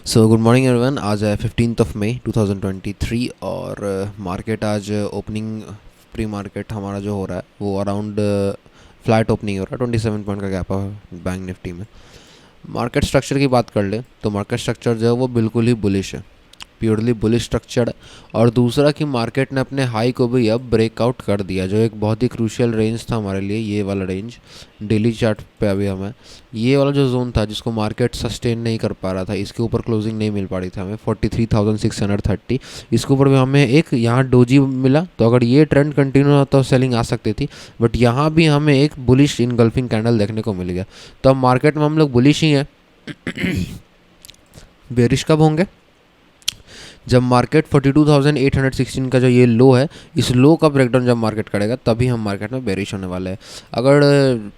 So good morning everyone. आज है 15 मई 2023 और मार्केट आज ओपनिंग प्री मार्केट हमारा जो हो रहा है वो अराउंड फ्लैट ओपनिंग हो रहा है। 27 पॉइंट का गैप है बैंक निफ्टी में। मार्केट स्ट्रक्चर की बात कर ले तो मार्केट स्ट्रक्चर जो है वो बिल्कुल ही बुलिश है, प्योरली बुलिश स्ट्रक्चर। और दूसरा कि मार्केट ने अपने हाई को भी अब ब्रेकआउट कर दिया, जो एक बहुत ही क्रूशियल रेंज था हमारे लिए, ये वाला रेंज डेली चार्ट पे अभी हमें ये वाला जो जोन था जिसको मार्केट सस्टेन नहीं कर पा रहा था, इसके ऊपर क्लोजिंग नहीं मिल पा रही थी हमें 43,630, इसके ऊपर भी हमें एक यहाँ डोजी मिला। तो अगर ये ट्रेंड कंटिन्यू होता तो सेलिंग आ सकती थी, बट यहाँ भी हमें एक बुलिश इनगल्फिंग कैंडल देखने को मिल गया। तो अब मार्केट में हम लोग बुलिश ही हैं। बेरिश कब होंगे? जब मार्केट 42,816 का जो ये लो है, इस लो का ब्रेकडाउन जब मार्केट करेगा तभी हम मार्केट में बेरिश होने वाले हैं। अगर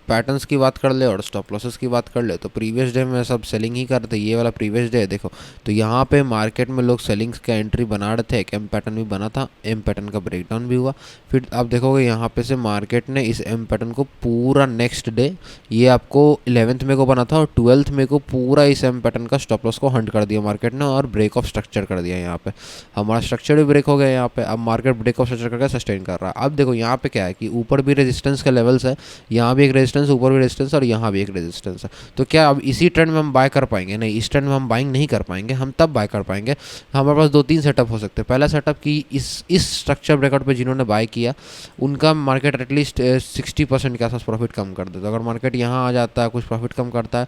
पैटर्न्स की बात कर ले और स्टॉप लॉसेस की बात कर ले तो प्रीवियस डे में सब सेलिंग ही कर रहे थे। ये वाला प्रीवियस डे है देखो, तो यहाँ पे मार्केट में लोग सेलिंग्स का एंट्री बना रहे थे। एक एम पैटर्न भी बना था, एम पैटर्न का ब्रेकडाउन भी हुआ। फिर आप देखोगे यहाँ पे से मार्केट ने इस एम पैटर्न को पूरा नेक्स्ट डे, ये आपको 11 मई को बना था और 12 मई को पूरा इस एम पैटर्न का स्टॉप लॉस को हंट कर दिया मार्केट ने और ब्रेक ऑफ स्ट्रक्चर कर दिया। यहाँ पे हमारा स्ट्रक्चर भी ब्रेक हो गया। यहाँ पे अब मार्केट ब्रेक ऑफ स्ट्रक्चर करके सस्टेन कर रहा है। अब देखो यहाँ पे क्या है कि ऊपर भी रेजिस्टेंस के लेवल्स है, यहाँ भी एक रेजिस्टेंस, ऊपर भी रेजिस्टेंस और यहाँ भी एक रेजिस्टेंस है। तो क्या अब इसी ट्रेंड में हम बाय कर पाएंगे? नहीं, इस ट्रेंड में हम बाइंग नहीं कर पाएंगे। हम तब बाय कर पाएंगे, हमारे पास 2-3 सेटअप हो सकते हैं। पहला सेटअप कि इस स्ट्रक्चर ब्रेकआउट पे जिन्होंने बाय किया उनका मार्केट एटलीस्ट 60% के आसपास प्रॉफिट कम कर देता है। अगर मार्केट यहाँ आ जाता है, कुछ प्रॉफिट कम करता है,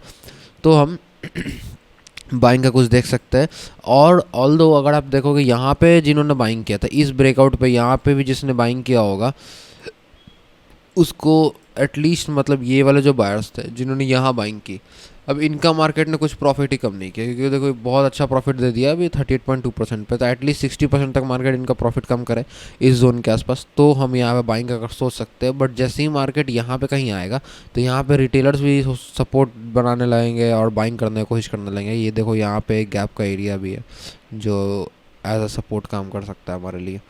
तो हम बाइंग का कुछ देख सकते हैं। और ऑल दो अगर आप देखोगे यहाँ पे जिन्होंने बाइंग किया था इस ब्रेकआउट पे, यहाँ पे भी जिसने बाइंग किया होगा उसको एटलीस्ट, मतलब ये वाले जो बायर्स थे जिन्होंने यहाँ बाइंग की, अब इनका मार्केट ने कुछ प्रॉफिट ही कम नहीं किया, क्योंकि देखो बहुत अच्छा प्रॉफिट दे दिया अभी 38.2% पे। तो एटलीस्ट 60% तक मार्केट इनका प्रॉफिट कम करे इस जोन के आसपास, तो हम यहाँ पे बाइंग का सोच सकते हैं। बट जैसे ही मार्केट यहाँ पे कहीं आएगा तो यहाँ पे रिटेलर्स भी सपोर्ट बनाने लगेंगे और बाइंग करने की कोशिश करने लगेंगे। ये देखो यहाँ पे एक गैप का एरिया भी है जो एज अ सपोर्ट काम कर सकता है हमारे लिए।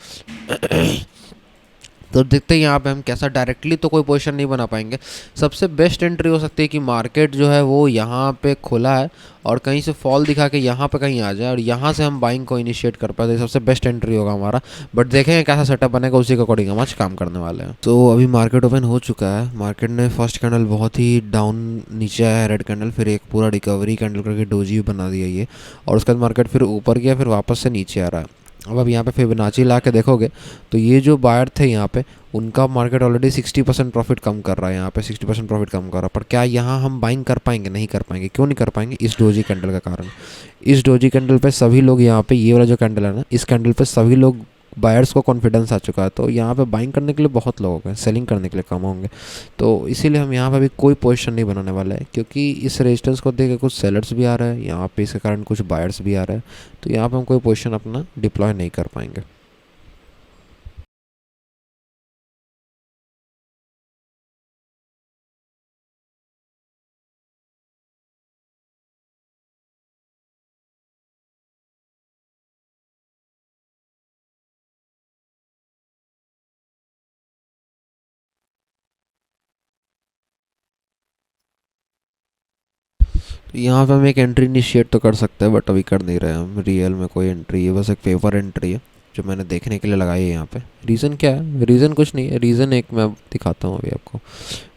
तो देखते हैं यहाँ पे हम कैसा, डायरेक्टली तो कोई पोजीशन नहीं बना पाएंगे। सबसे बेस्ट एंट्री हो सकती है कि मार्केट जो है वो यहाँ पे खुला है और कहीं से फॉल दिखा के यहाँ पे कहीं आ जाए और यहाँ से हम बाइंग को इनिशिएट कर पाए, तो सबसे बेस्ट एंट्री होगा हमारा। बट देखेंगे कैसा सेटअप बनेगा, उसी के अकॉर्डिंग हम आज काम करने वाले हैं। तो अभी मार्केट ओपन हो चुका है। मार्केट ने फर्स्ट कैंडल बहुत ही डाउन नीचे आया रेड कैंडल, फिर एक पूरा रिकवरी कैंडल करके डोजी बना दिया ये, और उसके बाद मार्केट फिर ऊपर गया, फिर वापस से नीचे आ रहा है। अब यहाँ पे फिबोनाची ला के देखोगे तो ये जो बायर थे यहाँ पे उनका मार्केट ऑलरेडी 60% प्रॉफिट कम कर रहा है। यहाँ पे 60% प्रॉफिट कम कर रहा है, पर क्या यहाँ हम बाइंग कर पाएंगे? नहीं कर पाएंगे। क्यों नहीं कर पाएंगे? इस डोजी कैंडल का कारण। इस डोजी कैंडल पे सभी लोग, यहाँ पे ये वाला जो कैंडल है ना, इस कैंडल पे सभी लोग बायर्स को कॉन्फिडेंस आ चुका है, तो यहाँ पे बाइंग करने के लिए बहुत लोग होंगे, सेलिंग करने के लिए कम होंगे। तो इसीलिए हम यहाँ पे भी कोई पोजीशन नहीं बनाने वाले हैं, क्योंकि इस रेजिस्टेंस को देख के कुछ सेलर्स भी आ रहे हैं यहाँ पे, इसके कारण कुछ बायर्स भी आ रहे हैं। तो यहाँ पे हम कोई पोजीशन अपना डिप्लॉय नहीं कर पाएंगे। तो यहाँ पे हम एक एंट्री इनिशिएट तो कर सकते हैं, बट अभी कर नहीं रहे हम रियल में कोई एंट्री। ये बस एक फेवर एंट्री है जो मैंने देखने के लिए लगाई है यहाँ पे। रीज़न क्या है? रीज़न कुछ नहीं है, रीज़न एक मैं दिखाता हूँ अभी आपको।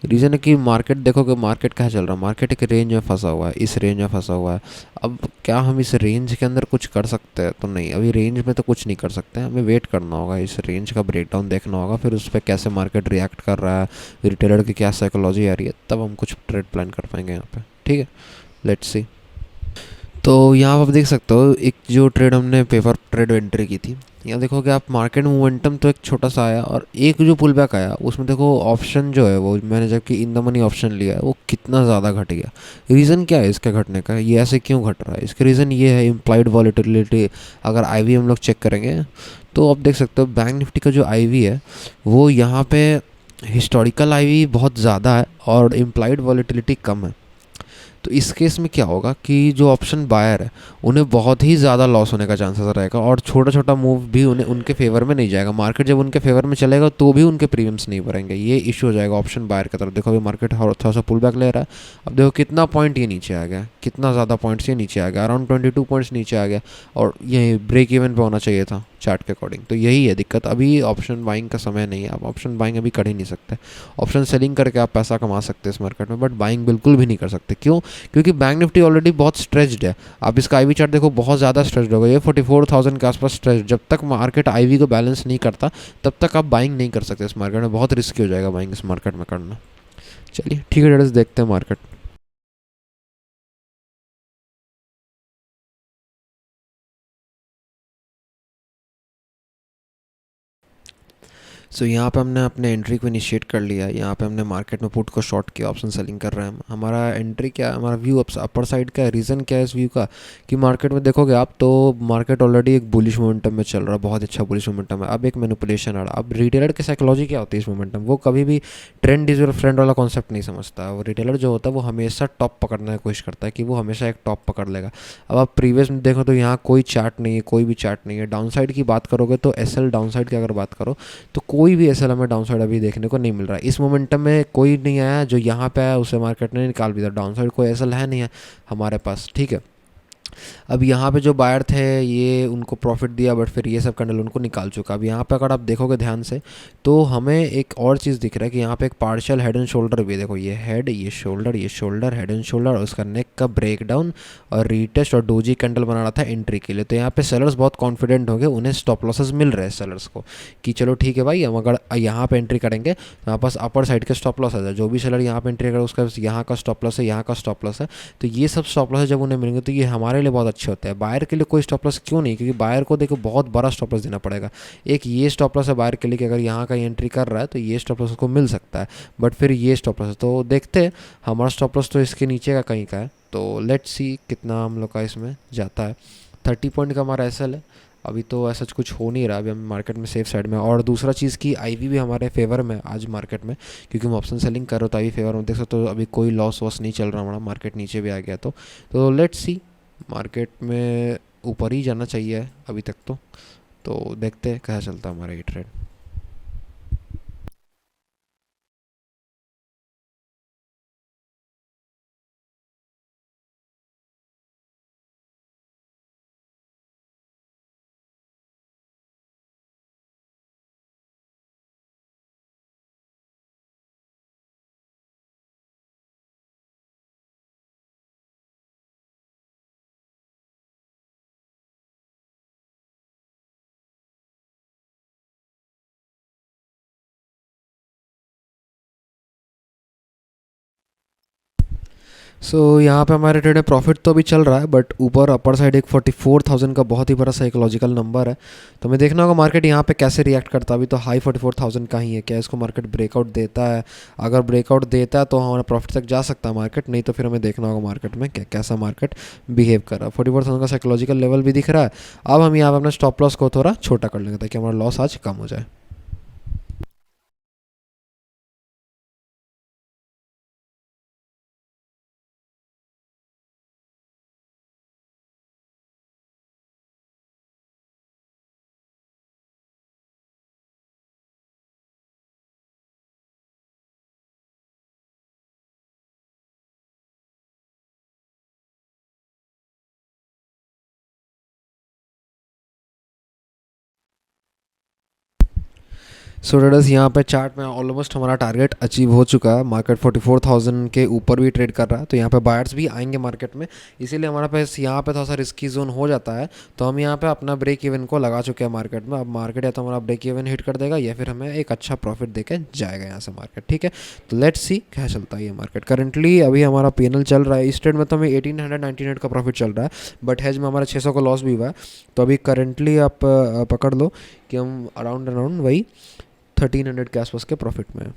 रीज़न है कि मार्केट देखोगे, मार्केट क्या चल रहा है, मार्केट एक रेंज में फंसा हुआ है, इस रेंज में फंसा हुआ है। अब क्या हम इस रेंज के अंदर कुछ कर सकते हैं? तो नहीं, अभी रेंज में तो कुछ नहीं कर सकते हैं। हमें वेट करना होगा, इस रेंज का ब्रेकडाउन देखना होगा, फिर उस पर कैसे मार्केट रिएक्ट कर रहा है, रिटेलर की क्या साइकोलॉजी आ रही है, तब हम कुछ ट्रेड प्लान कर पाएंगे यहाँ पे। ठीक है, लेट्स सी। तो यहाँ आप देख सकते हो एक जो ट्रेड हमने पेपर ट्रेड एंट्री की थी, यहाँ देखोगे आप मार्केट मोमेंटम तो एक छोटा सा आया और एक जो पुल बैक आया उसमें देखो ऑप्शन जो है वो मैंने जबकि इन द मनी ऑप्शन लिया है वो कितना ज़्यादा घट गया। रीज़न क्या है इसके घटने का? ये ऐसे क्यों घट रहा है? इसका रीज़न ये है इम्प्लाइड वॉलेटिलिटी। अगर आईवी हम लोग चेक करेंगे तो आप देख सकते हो बैंक निफ्टी का जो आईवी है वो यहाँ पे हिस्टोरिकल आईवी बहुत ज़्यादा है और इम्प्लाइड वॉलेटिलिटी कम है। तो इस केस में क्या होगा कि जो ऑप्शन बायर है उन्हें बहुत ही ज़्यादा लॉस होने का चांसेस रहेगा, और छोटा छोटा मूव भी उन्हें उनके फेवर में नहीं जाएगा। मार्केट जब उनके फेवर में चलेगा तो भी उनके प्रीमियम्स नहीं बढ़ेंगे, ये इशू हो जाएगा ऑप्शन बायर की तरफ। देखो अभी मार्केट थोड़ा सा पुल बैक ले रहा है, अब देखो कितना पॉइंट ये नीचे आ गया, कितना ज़्यादा पॉइंट्स ये नीचे आ गया, अराउंड 22 पॉइंट्स नीचे आ गया, और ये ब्रेक इवन पे होना चाहिए था चार्ट के अकॉर्डिंग। तो यही है दिक्कत, अभी ऑप्शन बाइंग का समय नहीं है, आप ऑप्शन बाइंग अभी कर ही नहीं सकते। ऑप्शन सेलिंग करके आप पैसा कमा सकते हैं इस मार्केट में, बट बाइंग बिल्कुल भी नहीं कर सकते। क्यों? क्योंकि बैंक निफ्टी ऑलरेडी बहुत स्ट्रेच्ड है। आप इसका आईवी चार्ट देखो, बहुत ज़्यादा स्ट्रेच्ड होगा, ये 44,000 के आसपास स्ट्रेच। जब तक मार्केट आईवी को बैलेंस नहीं करता तब तक आप बाइंग नहीं कर सकते इस मार्केट में, बहुत रिस्की हो जाएगा बाइंग इस मार्केट में करना। चलिए ठीक है ट्रेडर्स, देखते हैं मार्केट। सो यहाँ पे हमने अपने एंट्री को इनिशिएट कर लिया। यहाँ पे हमने मार्केट में पुट को शॉर्ट किया, ऑप्शन सेलिंग कर रहे हैं हम। हमारा एंट्री क्या है, हमारा व्यू अपर साइड का है। रीज़न क्या है इस व्यू का कि मार्केट में देखोगे आप तो मार्केट ऑलरेडी एक बुलिश मोमेंटम में चल रहा है, बहुत अच्छा बुलिश मोमेंटम है। अब एक मैनिपुलेशन आ रहा है। अब रिटेलर की साइकोलॉजी क्या होती है इस मोमेंटम, वो कभी भी ट्रेंड इज योर फ्रेंड वाला कॉन्सेप्ट नहीं समझता। वो रिटेलर जो होता है वो हमेशा टॉप पकड़ने की कोशिश करता है कि वो हमेशा एक टॉप पकड़ लेगा। अब आप प्रीवियस में देखो तो यहाँ कोई चार्ट नहीं है, कोई भी चार्ट नहीं है। डाउन साइड की बात करोगे तो एस एल डाउन साइड की अगर बात करो तो कोई भी एसएल हमें डाउन साइड अभी देखने को नहीं मिल रहा है। इस मोमेंटम में कोई नहीं आया, जो यहाँ पे आया उसे मार्केट ने निकाल भी दिया। डाउन साइड कोई एसएल है नहीं है हमारे पास, ठीक है। अब यहाँ पे जो बायर थे ये उनको प्रॉफिट दिया, बट फिर ये सब कैंडल उनको निकाल चुका। अब यहाँ पे अगर आप देखोगे ध्यान से तो हमें एक और चीज़ दिख रहा है कि यहाँ पे एक पार्शियल हेड एंड शोल्डर भी, देखो ये हेड, ये शोल्डर, ये शोल्डर, हेड एंड शोल्डर, और उसका नेक का ब्रेक डाउन और रीटेस्ट और डोजी कैंडल बना रहा था एंट्री के लिए। तो यहाँ पे सेलर्स बहुत कॉन्फिडेंट हो गए, उन्हें स्टॉप लॉसेस मिल रहे हैं सेलर्स को कि चलो ठीक है भाई, हम अगर यहाँ पे एंट्री करेंगे तो हमारे पास अपर साइड के स्टॉप लॉस है। जो भी सेलर यहाँ पे एंट्री करे उसका यहाँ का स्टॉप लॉस है, यहाँ का स्टॉप लॉस है। तो ये सब स्टॉप लॉस जब उन्हें मिलेंगे तो ये हमारे लिए बहुत अच्छे होते हैं। बायर के लिए कोई स्टॉप लॉस क्यों नहीं, क्योंकि बायर को देखो बहुत बड़ा स्टॉप लॉस देना पड़ेगा। एक ये स्टॉप लॉस है बायर के लिए कि अगर यहाँ का एंट्री कर रहा है तो ये स्टॉप लॉस उसको मिल सकता है, बट फिर ये स्टॉप लॉस है तो देखते हैं। हमारा स्टॉप लॉस तो इसके नीचे का कहीं का है, तो लेट्स सी कितना हम लोग का इसमें जाता है। 30 पॉइंट का हमारा एसएल है। अभी तो ऐसा कुछ हो नहीं रहा, अभी हम मार्केट में सेफ साइड में। और दूसरा चीज़ की आईवी भी हमारे फेवर में आज मार्केट में, क्योंकि हम ऑप्शन सेलिंग कर रहे हो तो आईवी फेवर में देख सकते हो। अभी कोई लॉस वॉस नहीं चल रहा हमारा, मार्केट नीचे भी आ गया तो लेट्स सी। मार्केट में ऊपर ही जाना चाहिए अभी तक तो देखते हैं क्या चलता है हमारा ये ट्रेड। सो यहाँ पे हमारे ट्रेड में प्रॉफिट तो अभी चल रहा है, बट ऊपर अपर साइड एक 44,000 का बहुत ही बड़ा साइकोलॉजिकल नंबर है। तो हमें देखना होगा मार्केट यहाँ पे कैसे रिएक्ट करता है। अभी तो हाई 44,000 का ही है, क्या इसको मार्केट ब्रेकआउट देता है? अगर ब्रेकआउट देता है तो हमारा प्रॉफिट तक जा सकता है मार्केट, नहीं तो फिर हमें देखना होगा मार्केट में कैसा मार्केट बिहेव कर रहा है। 44,000 का साइकोलॉजिकल लेवल भी दिख रहा है। अब हम यहाँ पे अपना स्टॉप लॉस को थोड़ा छोटा कर लेंगे ताकि हमारा लॉस आज कम हो जाए। सो ट्रेडर्स यहाँ पे चार्ट में ऑलमोस्ट हमारा टारगेट अचीव हो चुका है। मार्केट 44,000 के ऊपर भी ट्रेड कर रहा है, तो यहाँ पे बायर्स भी आएंगे मार्केट में, इसीलिए हमारा पास यहाँ पे थोड़ा सा रिस्की जोन हो जाता है। तो हम यहाँ पे अपना ब्रेक इवन को लगा चुके हैं मार्केट में। अब मार्केट या तो हमारा ब्रेक इवन हिट कर देगा या फिर हमें एक अच्छा प्रॉफिट देके जाएगा यहाँ से मार्केट, ठीक है। तो लेट्स सी क्या चलता है ये मार्केट। करंटली अभी हमारा पीएनएल चल रहा है इस ट्रेड में, तो हमें 1898 का प्रॉफिट चल रहा है, बट हेज में हमारा 600 का लॉस भी हुआ है। तो अभी करंटली आप पकड़ लो कि हम अराउंड अराउंड वही 1300 के आसपास के प्रॉफिट में है।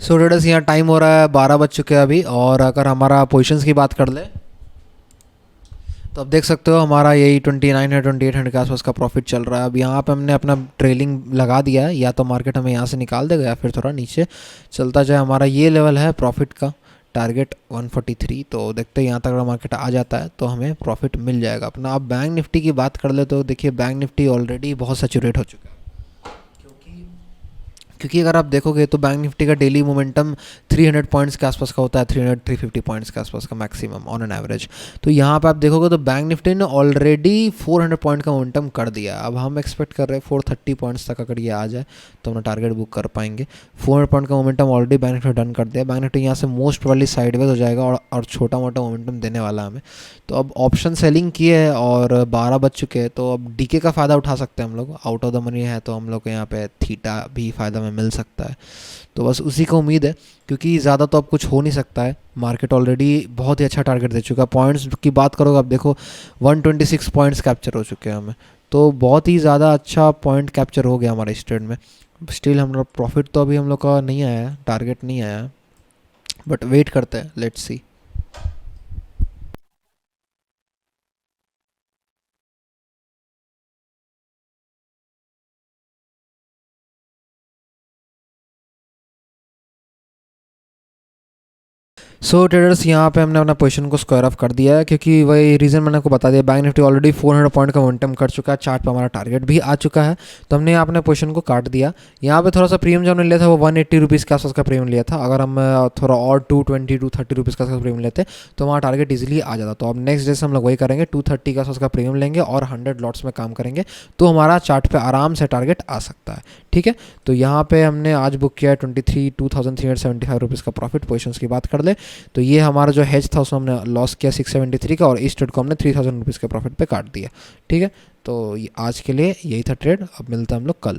सो ट्रेडर्स यहाँ टाइम हो रहा है 12 बज चुके हैं अभी, और अगर हमारा पोजीशंस की बात कर ले तो अब देख सकते हो हमारा यही 2900 2800 के आसपास का प्रॉफिट चल रहा है। अब यहाँ पे हमने अपना ट्रेलिंग लगा दिया है, या तो मार्केट हमें यहाँ से निकाल देगा या फिर थोड़ा नीचे चलता जाए। हमारा ये लेवल है प्रॉफिट का, टारगेट 143। तो देखते हैं यहाँ तक अगर मार्केट आ जाता है तो हमें प्रॉफिट मिल जाएगा अपना। अब बैंक निफ्टी की बात कर ले तो देखिए बैंक निफ्टी ऑलरेडी बहुत सैचुरेट हो चुका है, क्योंकि अगर आप देखोगे तो बैंक निफ्टी का डेली मोमेंटम 300 पॉइंट्स के आसपास का होता है, 300 350 पॉइंट्स के आसपास का मैक्सिमम ऑन एन एवरेज। तो यहाँ पे आप देखोगे तो बैंक निफ्टी ने ऑलरेडी 400 पॉइंट का मोमेंटम कर दिया। अब हम एक्सपेक्ट कर रहे हैं 430 पॉइंट्स तक अगर ये आ जाए तो हम टारगेट बुक कर पाएंगे। 400 पॉइंट का momentum already bank Nifty done कर दिया। बैंक निफ्टी यहाँ से मोस्ट प्रोबेबली साइडवेज हो जाएगा और छोटा मोटा मोमेंटम देने वाला हमें। तो अब ऑप्शन सेलिंग किए है और 12 बज चुके हैं, तो अब डीके का फ़ायदा उठा सकते हैं हम लोग। आउट ऑफ द मनी है तो हम लोग को यहाँ पे थीटा भी फ़ायदा में मिल सकता है। तो बस उसी का उम्मीद है, क्योंकि ज़्यादा तो अब कुछ हो नहीं सकता है। मार्केट ऑलरेडी बहुत ही अच्छा टारगेट दे चुका है। पॉइंट्स की बात करोगे अब देखो 126 पॉइंट्स कैप्चर हो चुके हैं हमें, तो बहुत ही ज़्यादा अच्छा पॉइंट कैप्चर हो गया हमारे इस ट्रेड में। स्टिल हम लोग प्रॉफिट तो अभी हम लोग का नहीं आया है, टारगेट नहीं आया है, बट वेट करते हैं, लेट्स सी। सो ट्रेडर्स यहाँ पे हमने अपना पोजीशन को स्क्वायर ऑफ कर दिया है, क्योंकि वही रीज़न मैंने आपको बता दिया। बैंक निफ्टी ऑलरेडी 400 पॉइंट का मोमेंटम कर चुका है, चार्ट पे हमारा टारगेट भी आ चुका है, तो हमने यहाँ अपने पोजीशन को काट दिया। यहाँ पे थोड़ा सा प्रीमियम जो हमने लिया था वो 180 रुपीज़ के आसपास का प्रीमियम लिया था। अगर हम थोड़ा और 220 230 रुपीज़ का प्रीमियम लेते तो हमारा टारगेट ईजिली आ जाता। तो अब नेक्स्ट डे से हम लोग वही करेंगे, 230 के आसपास का प्रीमियम लेंगे और 100 लॉट्स में काम करेंगे, तो हमारा चार्ट पे आराम से टारगेट आ सकता है। ठीक है, तो यहाँ पे हमने आज बुक किया है 23,375 रुपीज़ का प्रॉफिट। पोजीशंस की बात कर ले तो ये हमारा जो हेज था उसमें हमने लॉस किया 673 का, और इस ट्रेड को हमने 3000 रुपीज़ के प्रॉफिट पे काट दिया। ठीक है, तो आज के लिए यही था ट्रेड। अब मिलता है हम लोग कल।